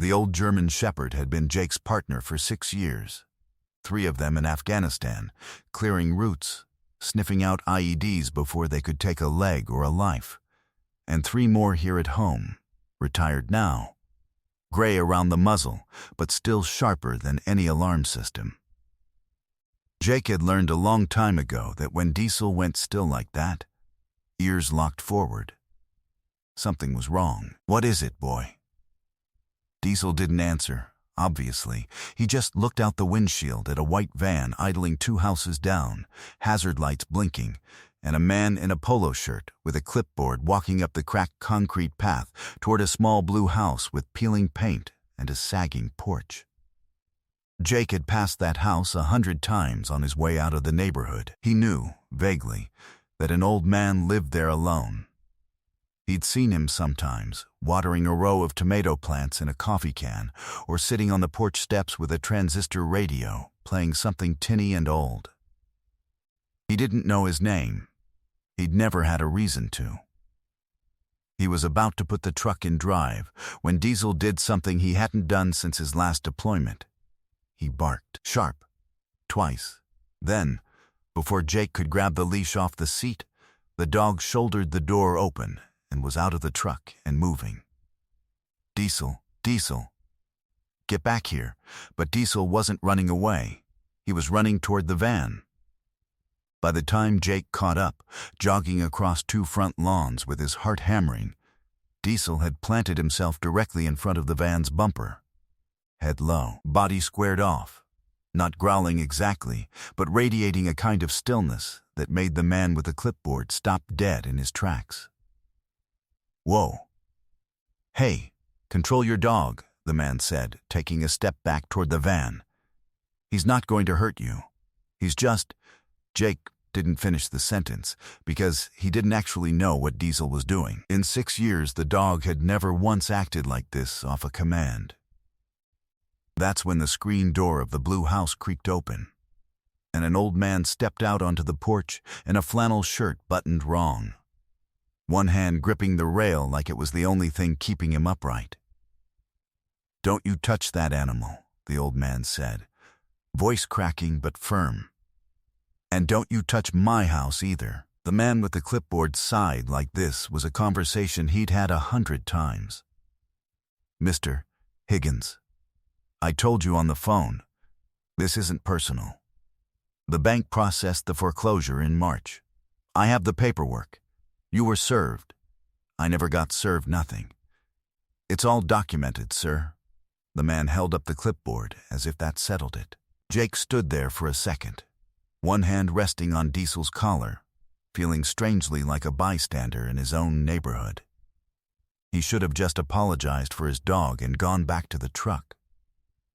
The old German shepherd had been Jake's partner for 6 years, 3 of them in Afghanistan, clearing routes, sniffing out IEDs before they could take a leg or a life, and 3 more here at home, retired now, gray around the muzzle, but still sharper than any alarm system. Jake had learned a long time ago that when Diesel went still like that, ears locked forward, something was wrong. "What is it, boy?" Diesel didn't answer, obviously. He just looked out the windshield at a white van idling 2 houses down, hazard lights blinking, and a man in a polo shirt with a clipboard walking up the cracked concrete path toward a small blue house with peeling paint and a sagging porch. Jake had passed that house 100 times on his way out of the neighborhood. He knew, vaguely, that an old man lived there alone. He'd seen him sometimes, watering a row of tomato plants in a coffee can, or sitting on the porch steps with a transistor radio, playing something tinny and old. He didn't know his name. He'd never had a reason to. He was about to put the truck in drive when Diesel did something he hadn't done since his last deployment. He barked, sharp, twice. Then, before Jake could grab the leash off the seat, the dog shouldered the door open and was out of the truck and moving. "Diesel, Diesel, get back here." But Diesel wasn't running away. He was running toward the van. By the time Jake caught up, jogging across 2 front lawns with his heart hammering, Diesel had planted himself directly in front of the van's bumper. Head low, body squared off, not growling exactly, but radiating a kind of stillness that made the man with the clipboard stop dead in his tracks. "Whoa. Hey, control your dog," the man said, taking a step back toward the van. "He's not going to hurt you. He's just—" Jake didn't finish the sentence because he didn't actually know what Diesel was doing. In 6 years, the dog had never once acted like this off a command. That's when the screen door of the blue house creaked open, and an old man stepped out onto the porch in a flannel shirt buttoned wrong, one hand gripping the rail like it was the only thing keeping him upright. "Don't you touch that animal," the old man said, voice cracking but firm. "And don't you touch my house either." The man with the clipboard sighed like this was a conversation he'd had 100 times. "Mr. Higgins, I told you on the phone. This isn't personal. The bank processed the foreclosure in March. I have the paperwork. You were served. I never got served nothing. It's all documented, sir." The man held up the clipboard as if that settled it. Jake stood there for a second, one hand resting on Diesel's collar, feeling strangely like a bystander in his own neighborhood. He should have just apologized for his dog and gone back to the truck.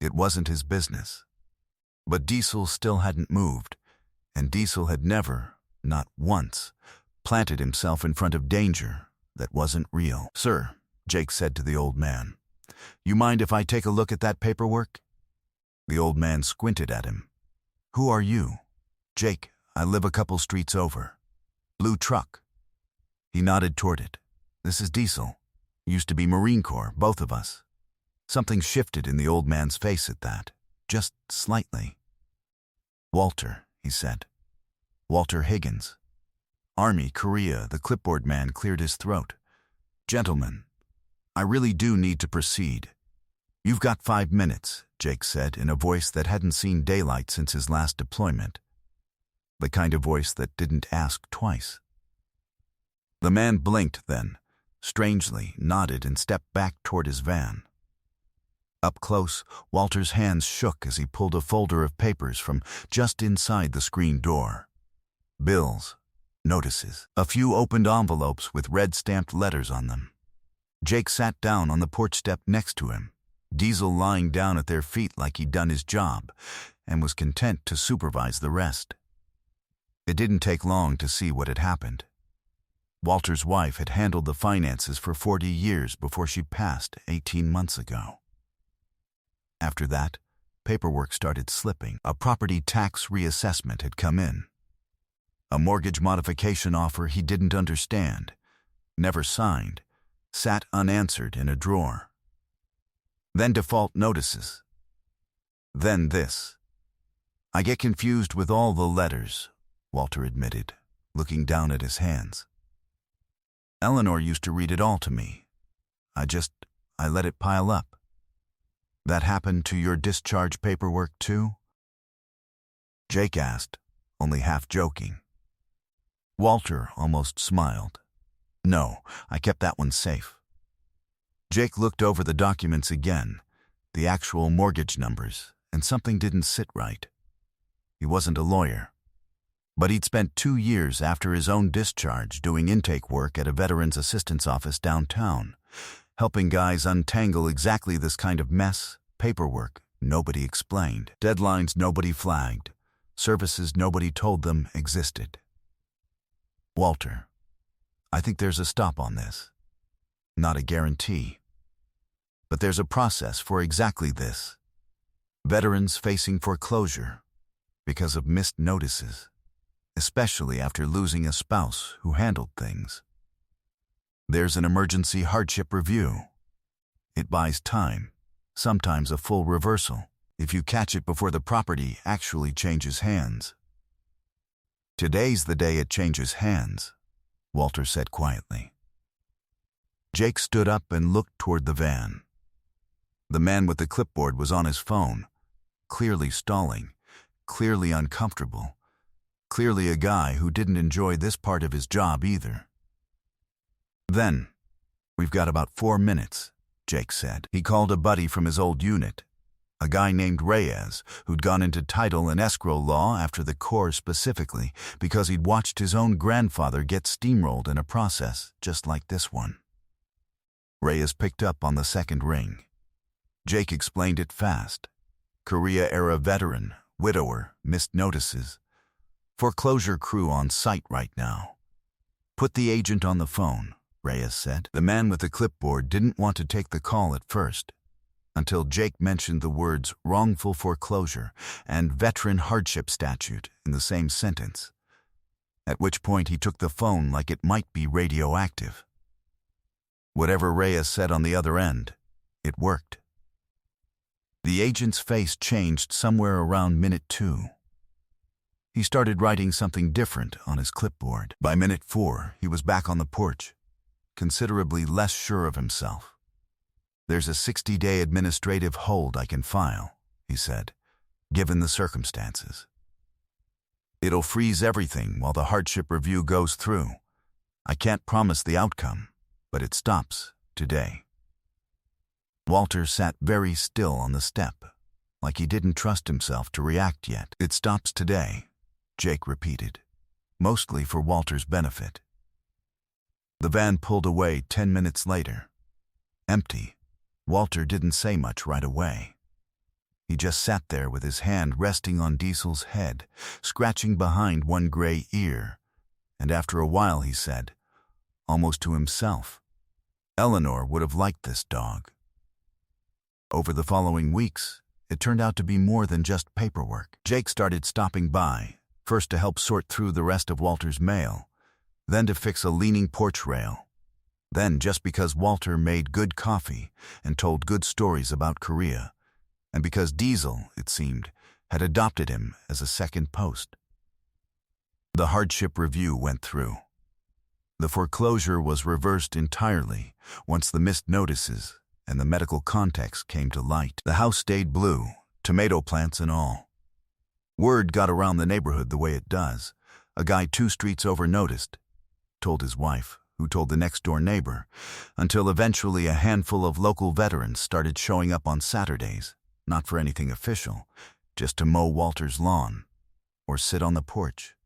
It wasn't his business. But Diesel still hadn't moved, and Diesel had never, not once, planted himself in front of danger that wasn't real. "Sir," Jake said to the old man, "you mind if I take a look at that paperwork?" The old man squinted at him. "Who are you?" "Jake, I live a couple streets over. Blue truck." He nodded toward it. "This is Diesel. Used to be Marine Corps, both of us." Something shifted in the old man's face at that, just slightly. "Walter," he said. "Walter Higgins. Army, Korea." The clipboard man cleared his throat. "Gentlemen, I really do need to proceed. You've got 5 minutes, Jake said in a voice that hadn't seen daylight since his last deployment. The kind of voice that didn't ask twice. The man blinked then, strangely nodded and stepped back toward his van. Up close, Walter's hands shook as he pulled a folder of papers from just inside the screen door. Bills, notices, a few opened envelopes with red-stamped letters on them. Jake sat down on the porch step next to him, Diesel lying down at their feet like he'd done his job, and was content to supervise the rest. It didn't take long to see what had happened. Walter's wife had handled the finances for 40 years before she passed 18 months ago. After that, paperwork started slipping. A property tax reassessment had come in. A mortgage modification offer he didn't understand, never signed, sat unanswered in a drawer. Then default notices. Then this. I get confused with all the letters, Walter admitted, looking down at his hands. Eleanor used to read it all to me. I let it pile up. That happened to your discharge paperwork too? Jake asked, only half joking. Walter almost smiled. No, I kept that one safe. Jake looked over the documents again, the actual mortgage numbers, and something didn't sit right. He wasn't a lawyer, but he'd spent 2 years after his own discharge doing intake work at a veterans assistance office downtown, helping guys untangle exactly this kind of mess, paperwork nobody explained, deadlines nobody flagged, services nobody told them existed. Walter, I think there's a stop on this. Not a guarantee. But there's a process for exactly this. Veterans facing foreclosure because of missed notices, especially after losing a spouse who handled things. There's an emergency hardship review. It buys time, sometimes a full reversal, if you catch it before the property actually changes hands. Today's the day it changes hands, Walter said quietly. Jake stood up and looked toward the van. The man with the clipboard was on his phone, clearly stalling, clearly uncomfortable, clearly a guy who didn't enjoy this part of his job either. Then, we've got about 4 minutes, Jake said. He called a buddy from his old unit, a guy named Reyes, who'd gone into title and escrow law after the Corps specifically because he'd watched his own grandfather get steamrolled in a process just like this one. Reyes picked up on the second ring. Jake explained it fast. Korea-era veteran, widower, missed notices. Foreclosure crew on site right now. Put the agent on the phone, Reyes said. The man with the clipboard didn't want to take the call at first, until Jake mentioned the words wrongful foreclosure and veteran hardship statute in the same sentence, at which point he took the phone like it might be radioactive. Whatever Reyes said on the other end, it worked. The agent's face changed somewhere around minute 2. He started writing something different on his clipboard. By minute 4, he was back on the porch, considerably less sure of himself. There's a 60-day administrative hold I can file, he said, given the circumstances. It'll freeze everything while the hardship review goes through. I can't promise the outcome, but it stops today. Walter sat very still on the step, like he didn't trust himself to react yet. It stops today, Jake repeated, mostly for Walter's benefit. The van pulled away 10 minutes later. Empty. Walter didn't say much right away. He just sat there with his hand resting on Diesel's head, scratching behind one gray ear, and after a while he said, almost to himself, Eleanor would have liked this dog. Over the following weeks, it turned out to be more than just paperwork. Jake started stopping by, first to help sort through the rest of Walter's mail, then to fix a leaning porch rail, then just because Walter made good coffee and told good stories about Korea, and because Diesel, it seemed, had adopted him as a second post. The hardship review went through. The foreclosure was reversed entirely once the missed notices and the medical context came to light. The house stayed blue, tomato plants and all. Word got around the neighborhood the way it does. A guy 2 streets over noticed, told his wife, who told the next-door neighbor, until eventually a handful of local veterans started showing up on Saturdays, not for anything official, just to mow Walter's lawn, or sit on the porch,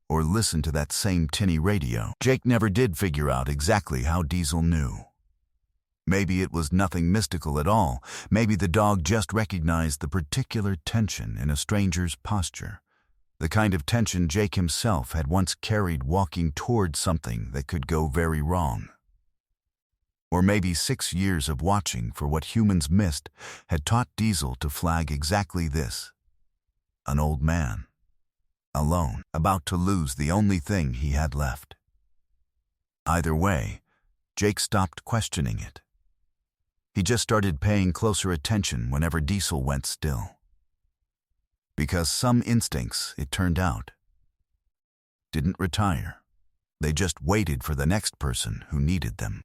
or listen to that same tinny radio. Jake never did figure out exactly how Diesel knew. Maybe it was nothing mystical at all. Maybe the dog just recognized the particular tension in a stranger's posture, the kind of tension Jake himself had once carried walking toward something that could go very wrong. Or maybe 6 years of watching for what humans missed had taught Diesel to flag exactly this. An old man, alone, about to lose the only thing he had left. Either way, Jake stopped questioning it. He just started paying closer attention whenever Diesel went still. Because some instincts, it turned out, didn't retire. They just waited for the next person who needed them.